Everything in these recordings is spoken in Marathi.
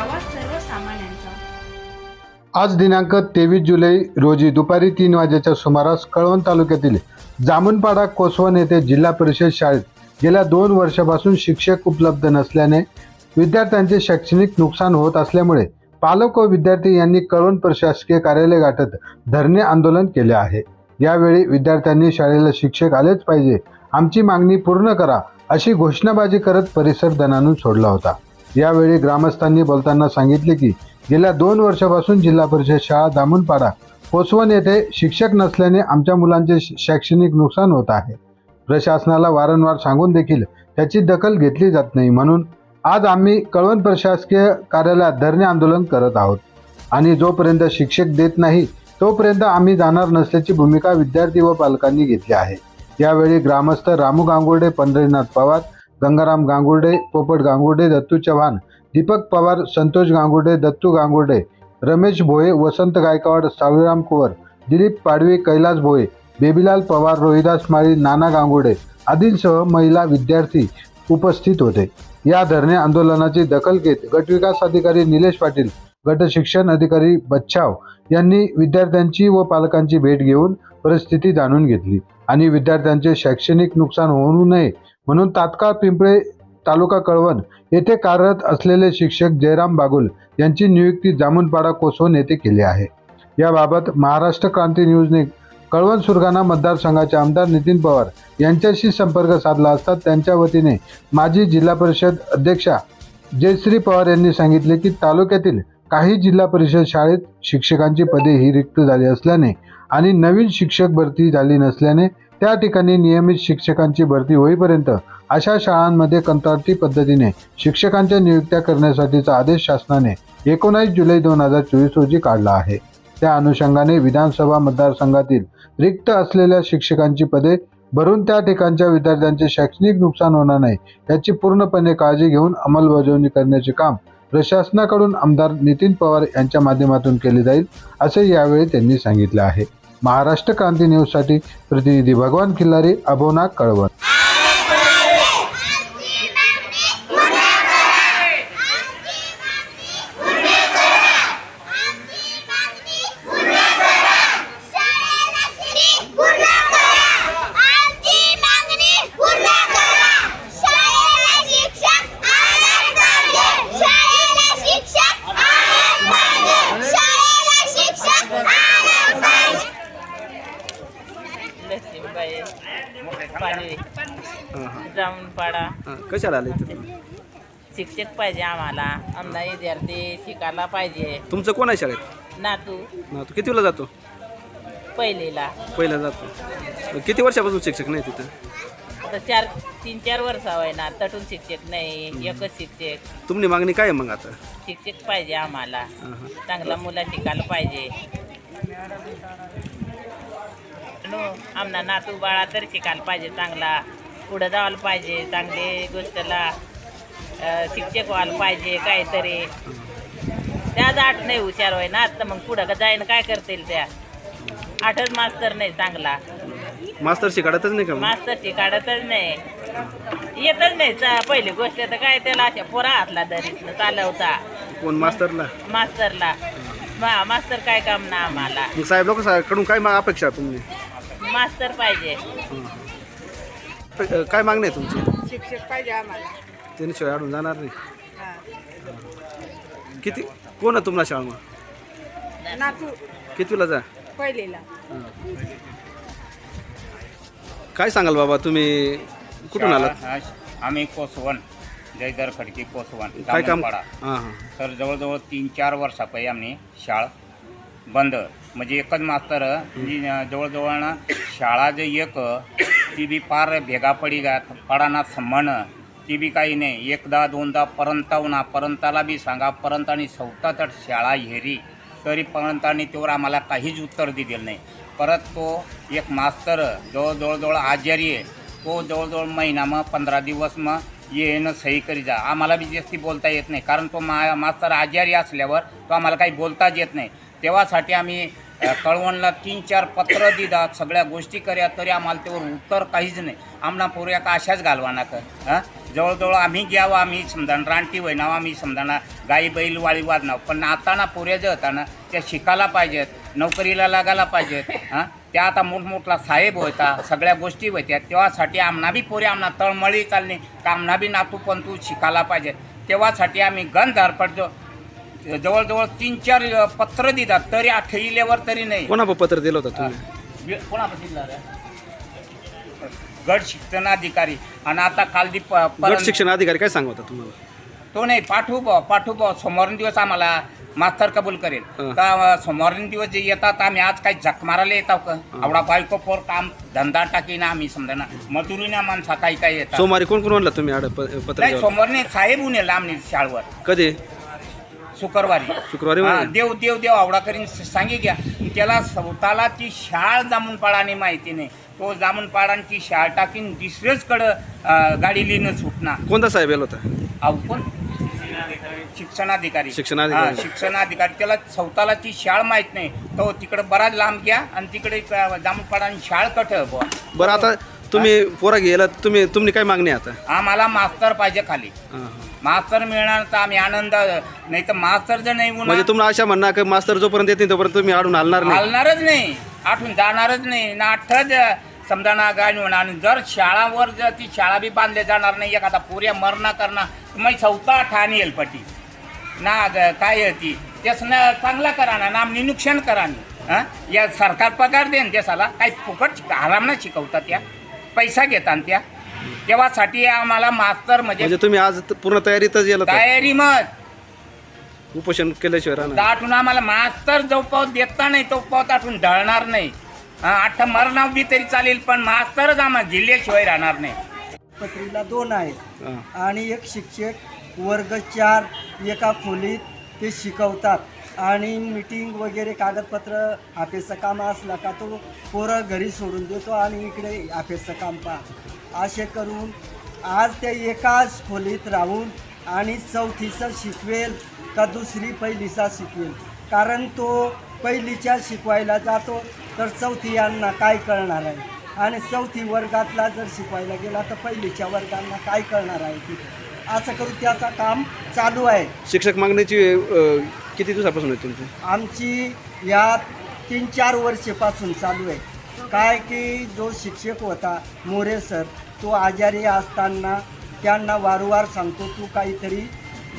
आवाज सर्वसामान्यांचा। आज दिनांक 23 जुलै रोजी दुपारी 3 वाजेच्या सुमारास कळवण तालुक्यातील जामुनपाडा कोसवण येथे जिल्हा परिषद शाळेत गेल्या 2 वर्षापासून शिक्षक उपलब्ध नसल्याने विद्यार्थ्यांचे शैक्षणिक नुकसान होत असल्यामुळे पालक व विद्यार्थी यांनी कळवण प्रशासकीय कार्यालय गाठत धरणे आंदोलन केले आहे। यावेळी विद्यार्थ्यांनी शाळेला शिक्षक आलेच पाहिजे, आमची मागणी पूर्ण करा अशी घोषणाबाजी करत परिसर दणाणून सोडला होता। यावेळी ग्रामस्थांनी बोलताना सांगितले की गेल्या 2 वर्षापासून जिल्हा परिषद शाळा जामुनपाडा कोसवण येथे शिक्षक नसल्याने आमच्या मुलांचे शैक्षणिक नुकसान होत आहे। प्रशासनाला वारंवार सांगून देखील त्याची दखल घेतली जात नाही, म्हणून आज आम्ही कळवण प्रशासकीय कार्यालयात धरणे आंदोलन करत आहोत आणि जोपर्यंत शिक्षक देत नाही तोपर्यंत आम्ही जाणार नसल्याची भूमिका विद्यार्थी व पालकांनी घेतली आहे। यावेळी ग्रामस्थ रामू गांगुर्डे, पंढरीनाथ पवार, गंगाराम गांगुर्डे, पोपट गांगुर्डे, दत्तू चव्हाण, दीपक पवार, संतोष गांगुर्डे, दत्तू गांगुर्डे, रमेश भोये, वसंत गायकवाड, सावळीराम कुवर, दिलीप पाडवी, कैलास भोये, बेबीलाल पवार, रोहिदास माळी, नाना गांगुर्डे आदींसह महिला विद्यार्थी उपस्थित होते। या धरणे आंदोलनाची दखल घेत गटविकास अधिकारी निलेश पाटील, गट शिक्षण अधिकारी बच्छाव यांनी विद्यार्थ्यांची व पालकांची भेट घेऊन परिस्थिती जाणून घेतली आणि विद्यार्थ्यांचे शैक्षणिक नुकसान होऊ नये म्हणून तात्काळ पिंपळे तालुका कळवण येथे कार्यरत असलेले शिक्षक जयराम बागुल यांची नियुक्ती जामुनपाडा कोसवण येथे केली आहे। याबाबत महाराष्ट्र क्रांती न्यूजने कळवण सुरगाणा मतदारसंघाचे आमदार नितीन पवार यांच्याशी संपर्क साधला असता त्यांच्या वतीने माजी जिल्हा परिषद अध्यक्षा जयश्री पवार यांनी सांगितले की तालुक्यातील काही जिल्हा परिषद शाळेत शिक्षकांची पदे ही रिक्त झाली असल्याने आणि नवीन शिक्षक भरती झाली नसल्याने त्या ठिकाणी नियमित शिक्षकांची भरती होईपर्यंत अशा शाळांमध्ये कंत्राटी पद्धतीने शिक्षकांच्या नियुक्त्या करण्यासाठीचा आदेश शासनाने 19 जुलै 2024 रोजी काढला आहे। त्या अनुषंगाने विधानसभा मतदारसंघातील रिक्त असलेल्या शिक्षकांची पदे भरून त्या ठिकाणच्या विद्यार्थ्यांचे शैक्षणिक नुकसान होणार नाही याची पूर्णपणे काळजी घेऊन अंमलबजावणी करण्याचे काम प्रशासनाकडून आमदार नितीन पवार यांच्या माध्यमातून केले जाईल असे यावेळी त्यांनी सांगितले आहे। महाराष्ट्र क्रांती न्यूजसाठी प्रतिनिधी भगवान खिल्लारी, अभोना, कळवण। जामुनपाडा कशाला आले इथं? शिक्षक पाहिजे आम्हाला, आमना विद्यार्थी शिकायला पाहिजे। तुमचं कोण आहे शाळेत? नातू तू कितीला जातो? पहिलीला। पहिला जातो। किती वर्षापासून शिक्षक नाही तिथं? आता 3-4 वर्ष होय ना, तटून शिक्षक नाही, एकच शिक्षक। तुमची मागणी काय आहे मग आता? शिक्षक पाहिजे आम्हाला, चांगला मुला शिकायला पाहिजे। आमना नातू बाळा तरी शिकायला पाहिजे, चांगला पुढे जायला पाहिजे, चांगले गोष्टीला शिक्षक व्हायला पाहिजे काहीतरी। त्याच 8 नाही हुशार होय ना, तर मग पुढं जाईन काय करतील त्या? 8च मास्तर नाही चांगला, मास्तर शिकाडतच नाही का? मास्तर शिकाडतच नाही, येतच नाही। पहिली गोष्ट तर काय, त्याला अशा पोरा हातला दरीत चालवता कोण मास्तरला? मास्तरला मास्तर काय काम ना आम्हाला। साहेब लोक कडून काय अपेक्षा तुम्ही? मास्तर पाहिजे। काय मागणी आहे तुमची? शिक्षक पाहिजे आम्हाला, त्याशिवाय अडून जाणार नाही। किती कोण आहे तुम्हाला शाळा? नातू कितीला जा? पहिलीला। काय सांगाल बाबा, तुम्ही कुठून आलात? आम्ही कोसवण, जयदर खडकी कोसवण, काय काम? जामुनपाडा। तर जवळजवळ 3-4 वर्षापायी आम्ही शाळा बंद, म्हणजे एकच मास्तर जवळजवळ ना शाळा जे एक ती बी पार भेगा पडी पडाना म्हण, ती बी काही नाही। 1दा-2दा पर्यंताला बी सांगा, पर्यंत आणि 4था तट शाळा हेरी तरी पर्यंतानी तेवढं आम्हाला काहीच उत्तर दिलेलं नाही। परत तो एक मास्तर जवळजवळ आजारी आहे, तो जवळजवळ महिना मग 15 दिवस मग येणं सही करी जा, आम्हाला बी जास्ती बोलता येत नाही, कारण तो मास्तर आजारी असल्यावर तो आम्हाला काही बोलताच येत नाही। तेव्हासाठी आम्ही कळवणला 3-4 पत्र दिदा, सगळ्या गोष्टी कर्या, तरी आम्हाला त्यावर उत्तर काहीच नाही। आमना पोऱ्या का अशाच घालवाना कर जवळजवळ आम्ही घ्यावं, आम्ही समजा रानटी वयनाव, आम्ही समजा गाई बैल वाळी वाजनाव, पण आता ना पोऱ्या जे होता ना त्या शिकायला पाहिजेत, नोकरीला लागायला पाहिजेत. हां, त्या आता मोठमोठला साहेब होता, सगळ्या गोष्टी होत्या. तेव्हासाठी आमना बी पोरे आमना तळमळी चालणे का आमना बी नातू पण तू शिकायला पाहिजे. तेव्हासाठी आम्ही गण धरपडतो. जवळजवळ 3-4 पत्र दितात तरी ठेवल्यावर तरी नाही. कोणा पत्र दिलं होतं तुम्ही? कोणापाशी दिलं रे? गट शिक्षणाधिकारी. आणि आता काल गट शिक्षण अधिकारी काय सांगत होता तुम्हाला? तो नाही पाठवू सोमवारीन दिवस आम्हाला मास्तर कबूल करेल. तर सोमवारीन दिवस जे येतात आम्ही आज काही झक मारायला येतो का? आवडा बायको पोर काम धंदा टाकी ना आम्ही समजा ना मजुरीना माणसा काही काही येतात. सोमवारी कोण कोण म्हणलं तुम्ही पत्र? नाही, सोमवारी साहेब ऊन येईल आम्ही शाळेवर. कधी? शुक्रवारी. हां, देव आवडा करीन सांगी घ्या. त्याला स्वतःला ती शाळ जामूनपाडाने माहिती नाही. तो जामूनपाडांची शाळ टाकीन दुसरेचकडं गाडी लिहिणं सुटणार. कोणता साहेब येलो होता? अहो कोण? शिक्षणाधिकारी. शिक्षणाधिकारी. शिक्षणाधिकारी. त्याला स्वतःला ती शाळ माहीत नाही. तो तिकडे बराच लांब घ्या आणि तिकडे जामूनपाडाने शाळ कठ. बरं, आता तुम्ही पोरा गेला, तुम्ही काय मागणी आता? आम्हाला मास्तर पाहिजे खाली. हां. मास्तर मिळणार तर आम्ही आनंद, नाही तर मास्तर जर नाही म्हणजे तुम्हाला अशा म्हणणं की मास्तर जोपर्यंत येते तोपर्यंत तुम्ही आडून हलणार नाही? हलणारच नाही, आठवून जाणारच नाही ना. आठच समजा ना गाडी होणार. आणि जर शाळावर जर ती शाळा बी बांधले जाणार नाही, एखादा पुऱ्या मरणा करणार मग 14 ठाणे येलपटी ना काय ती तेच ना चांगला करा ना आमनी नुकसान करा ना. हां, या सरकार पगार देन देशाला काही फुकट आराम ना शिकवतात, त्या पैसा घेतात त्या. तेव्हासाठी आम्हाला मास्तर म्हणजे तुम्ही आज पूर्ण तयारीतच गेला? तयारी मग उपोषण केल्याशिवाय राहणार? दाटून आम्हाला मास्तर जो पाऊस देता नाही तो पाऊस आठवून ढळणार नाही. आठ मरणाव बी तरी चालेल पण मास्तरच आम्हाला जिल्ह्याशिवाय राहणार नाही. पत्रीला 2 आहेत आणि एक शिक्षक वर्ग 4 एका खोलीत ते शिकवतात आणि मीटिंग वगैरे कागदपत्र ऑफिसचं काम असलं का तो पोरं घरी सोडून देतो आणि इकडे ऑफिसचं काम पहा. असे करून आज ते एकाच खोलीत राहून आणि चौथीचं शिकवेल का दुसरी पहिलीचा शिकवेल. कारण तो पहिलीच्या शिकवायला जातो तर चौथी यांना काय कळणार आहे आणि चौथी वर्गातला जर शिकवायला गेला तर पहिलीच्या वर्गांना काय कळणार आहे तिथे. असं करून त्याचं काम चालू आहे. शिक्षक मागण्याची किती दिवसापासून आहे तुमची? आमची या 3-4 वर्षापासून चालू आहे. काय की जो शिक्षक होता मोरे सर, तो आजारी असताना त्यांना वारंवार सांगतो तू काहीतरी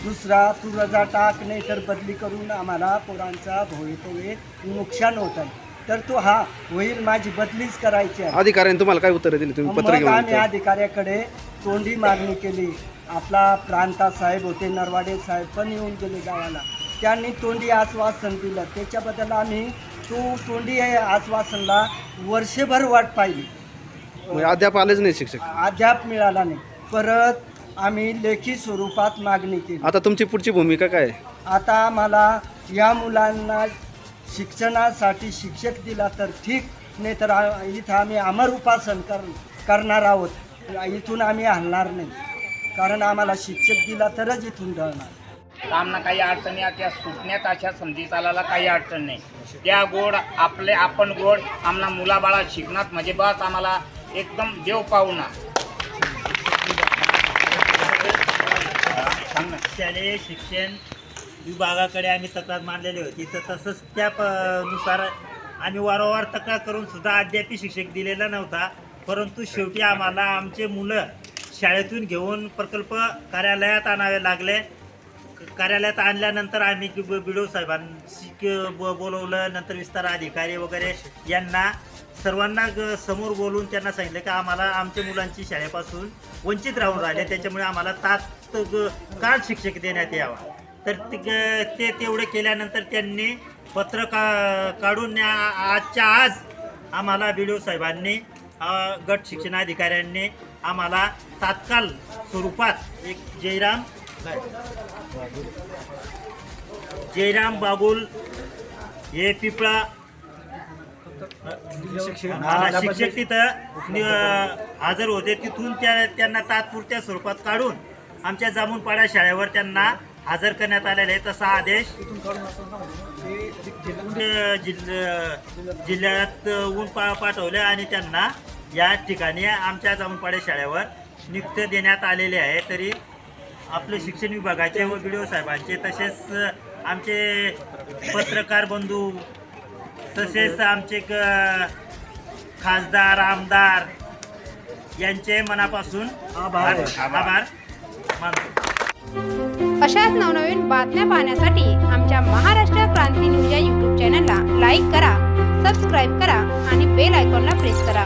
दुसरा तू रजा टाक, नाही तर बदली करून आम्हाला पोरांचा भवितव्य नुकसान होत आहे. तर तो हा होईल, माझी बदलीच करायची आहे. अधिकाऱ्यांनी तुम्हाला काय उत्तर दिली? तुम्ही पत्र मग घेऊन आम्ही अधिकाऱ्याकडे तोंडी मागणी केली. आपला प्रांता साहेब होते, नरवाडे साहेब पण येऊन गेले गावाला. त्यांनी तोंडी आश्वासन दिलं. त्याच्याबद्दल आम्ही तोंडी आश्वासनला वर्षभर वाट पाहिली. अद्याप आलेच नाही शिक्षक? अद्याप मिळाला नाही. परत आम्ही लेखी स्वरूपात मागणी केली. आता तुमची पुढची भूमिका काय आहे? आता आम्हाला या मुलांना शिक्षणासाठी शिक्षक दिला तर ठीक, नाही तर इथं आम्ही अमर उपासन करणार आहोत. इथून आम्ही हलणार नाही, कारण आम्हाला शिक्षक दिला तरच इथून ढळणार. आम्हाला काही अडचणी आहे त्या सुटण्यात अशा समजी चालायला काही अडचण नाही. त्या गोड आपण गोड आम्हाला मुलाबाळा शिकण्यात म्हणजे बस आम्हाला एकदम देव पाहुणा. शालेय शिक्षण विभागाकडे आम्ही तक्रार मांडलेली होती, तर तसंच त्या नुसार आम्ही वारंवार तक्रार करून सुद्धा अद्याप शिक्षक दिलेला नव्हता. परंतु शेवटी आम्हाला आमचे मुलं शाळेतून घेऊन प्रकल्प कार्यालयात आणावे लागले. कार्यालयात आणल्यानंतर आम्ही BDO साहेबांशी बोलवलं. नंतर विस्तार अधिकारी वगैरे यांना सर्वांना समोर बोलून त्यांना सांगितलं की आम्हाला आमच्या मुलांची शाळेपासून वंचित राहून राहिले, त्याच्यामुळे आम्हाला तात्काळ शिक्षक देण्यात यावा. तर ते तेवढे केल्यानंतर त्यांनी पत्र काढून आजच्या आज आम्हाला BDO साहेबांनी गट शिक्षणाधिकाऱ्यांनी आम्हाला तात्काळ स्वरूपात एक जयराम बागुल हे पिपळा शिक्षक तिथं हजर होते. तिथून त्यांना तात्पुरत्या स्वरूपात काढून आमच्या जामूनपाडा शाळेवर त्यांना हजर करण्यात आलेले आहे. तसा आदेश जिल्ह्यात पाठवले आणि त्यांना या ठिकाणी आमच्या जामूनपाडा शाळेवर नियुक्त देण्यात आलेले आहे. तरी आपले शिक्षण विभागाचे व BDO साहेबांचे तसेच आमचे पत्रकार बंधू तसेच आमचे खासदार आमदार यांचे मनापासून आभार मानतो. अशाच नवनवीन बातम्या पाहण्यासाठी आमच्या महाराष्ट्र क्रांती न्यूज या यूट्यूब चॅनलला लाईक करा, सबस्क्राईब करा आणि बेल आयकॉनला प्रेस करा.